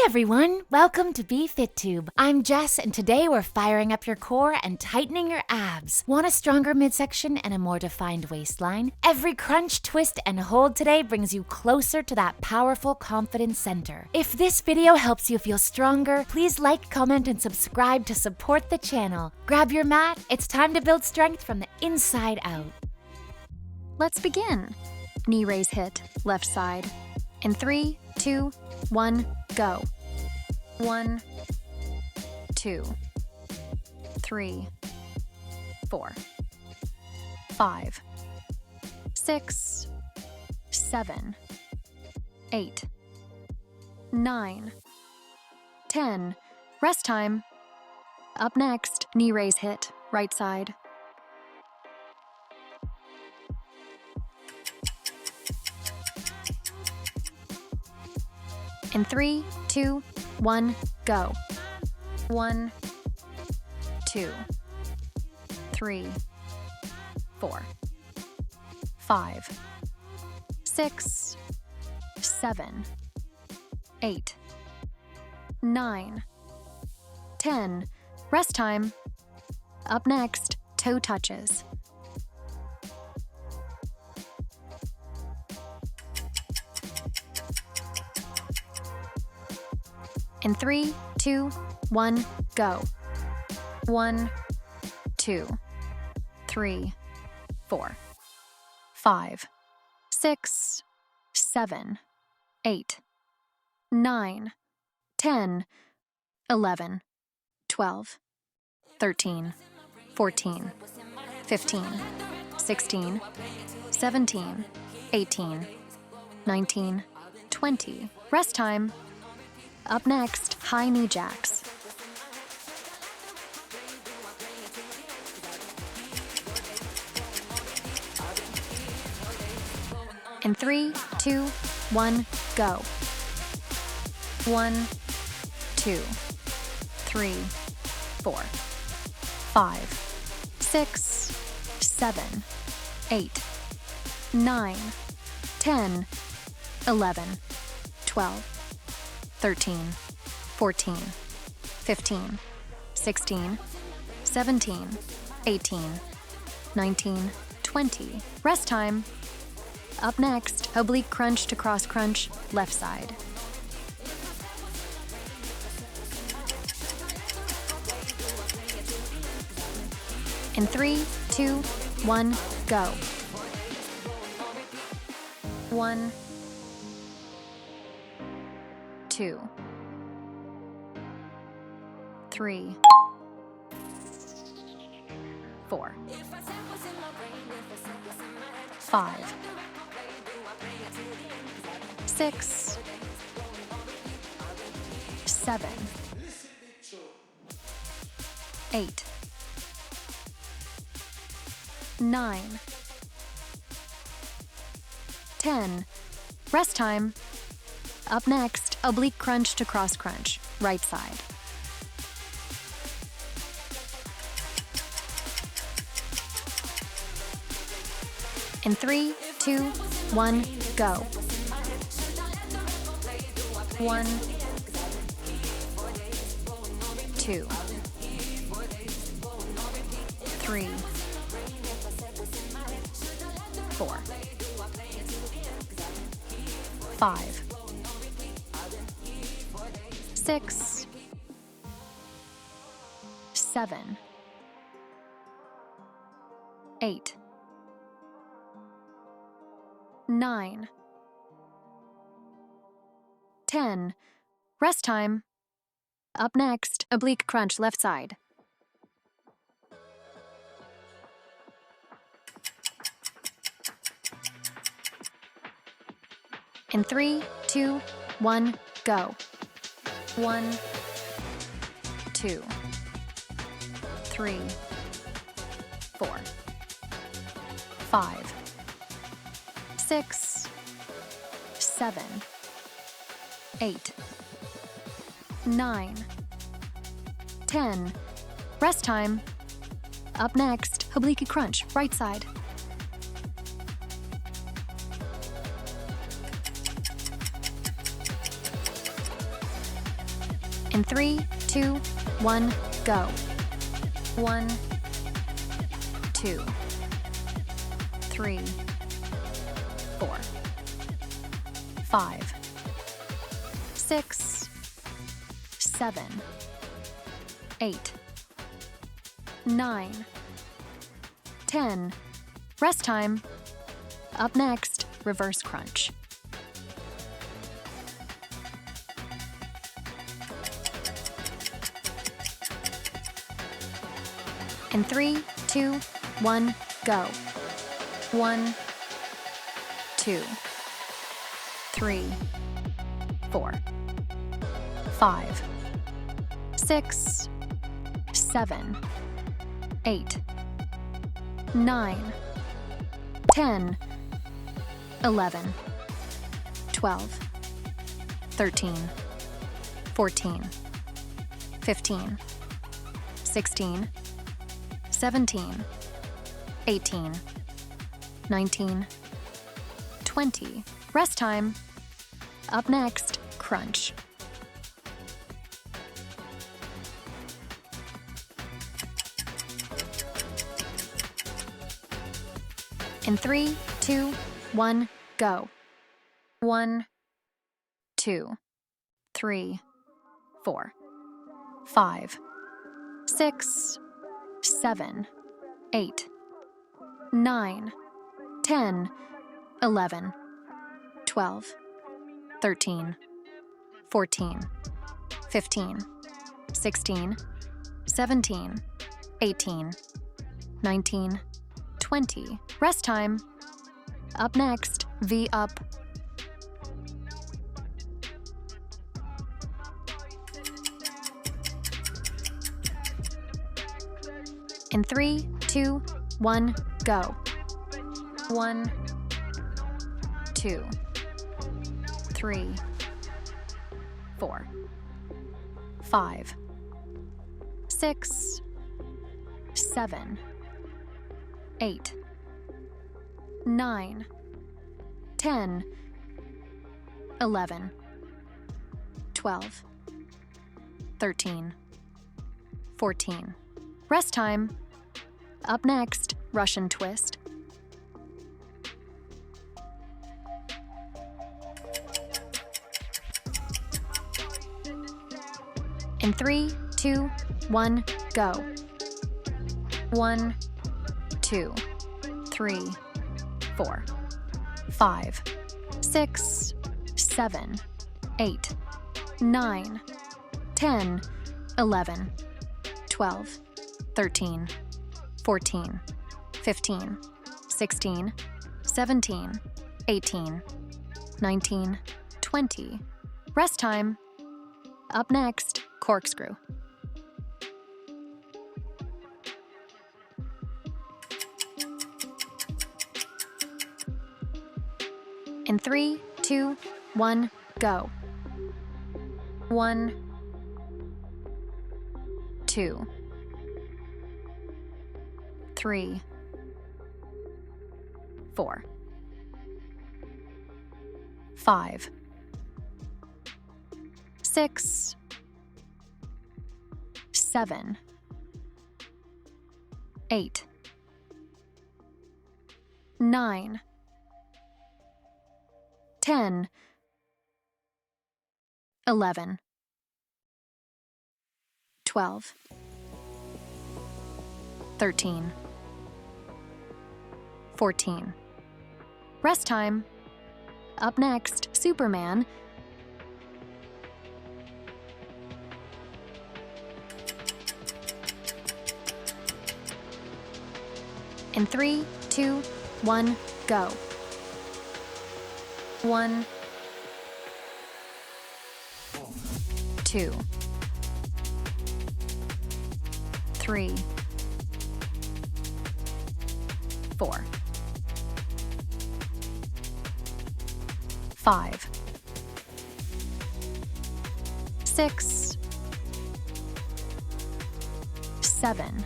everyone, welcome to BFITTUBE. I'm Jess, and today we're firing up your core and tightening your abs. Want a stronger midsection and a more defined waistline? Every crunch, twist, and hold today brings you closer to that powerful confidence center. If this video helps you feel stronger, please like, comment, and subscribe to support the channel. Grab your mat, it's time to build strength from the inside out. Let's begin. Knee raise hit, left side. In 3, 2, 1, go. 1, 2, 3, 4, 5, 6, 7, 8, 9, 10. Rest time. Up next, knee raise hit, right side. In 3, 2, 1, go. 1, 2, 3, 4, 5, 6, 7, 8, 9, 10. Rest time. Up next, toe touches. In 3, 2, 1, go. 1, 2, 3, 4, 5, 6, 7, 8, 9, 10, 11, 12, 13, 14, 15, 16, 17, 18, 19, 20. Rest time. Up next, high knee jacks. In 3, 2, 1, go. 1, 2, 3, 4, 5, 6, 7, 8, 9, 10, 11, 12, 13, 14, 15, 16, 17, 18, 19, 20. Rest time. Up next, oblique crunch to cross crunch, left side. In 3, 2, 1, go. 1, 2, 3, 4, 5, 6, 7, 8, 9, 10. Rest time. Up next, oblique crunch to cross crunch, right side. In 3, 2, 1, go. 1, 2, 3, 4, 5, 6, 7, 8, 9, 10. Rest time. Up next, oblique crunch left side. In 3, 2, 1, go. 1, 2, 3, 4, 5, 6, 7, 8, 9, 10. Rest time. Up next, oblique crunch, right side. In 3, 2, 1, go. 1, 2, 3, 4, 5, 6, 7, 8, 9, 10. Rest time. Up next, reverse crunch. In 3, 2, 1, go. 1, 2, 3, 4, 5, 6, 7, 8, 9, 10, 11, 12, 13, 14, 15, 16, 17, 18, 19, 20. Rest time. Up next, crunch. In 3, 2, 1, go. 1, 2, 3, 4, 5, 6, 7, 8, 9, 10, 11, 12, 13, 14, 15, 16, 17, 18, 19, 20. Rest time. Up next, V up. In 3, 2, 1, go. 1, 2, 3, 4, 5, 6, 7, 8, 9, 10, 11, 12, 13, 14. Rest time. Up next, Russian twist. In 3, 2, 1, go. 1, 2, 3, 4, 5, 6, 7, 8, 9, 10, 11, 12, 13, 14, 15, 16, 17, 18, 19, 20. Rest time. Up next, corkscrew. In 3, 2, 1, go. 1, 2, 3, 4, 5, 6, 7, 8, 9, 10, 11, 12, 13, 14. Rest time. Up next, Superman. In 3, 2, 1, go. 1, 2, 3, 4, 5, 6, 7,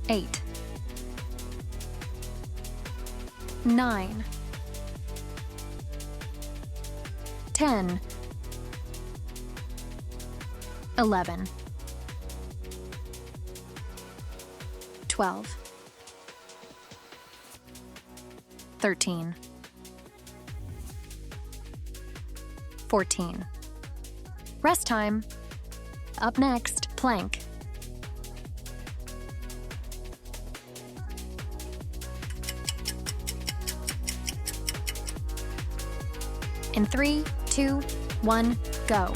8, 9, 10, 11, 12, 13, 14. Rest time. Up next, plank. In 3, 2, 1, go.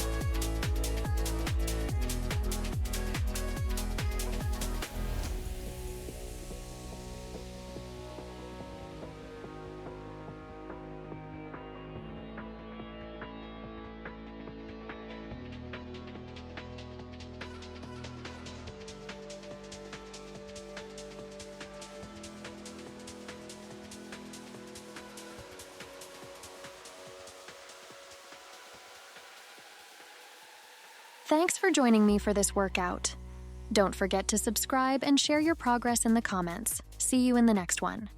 Thanks for joining me for this workout. Don't forget to subscribe and share your progress in the comments. See you in the next one.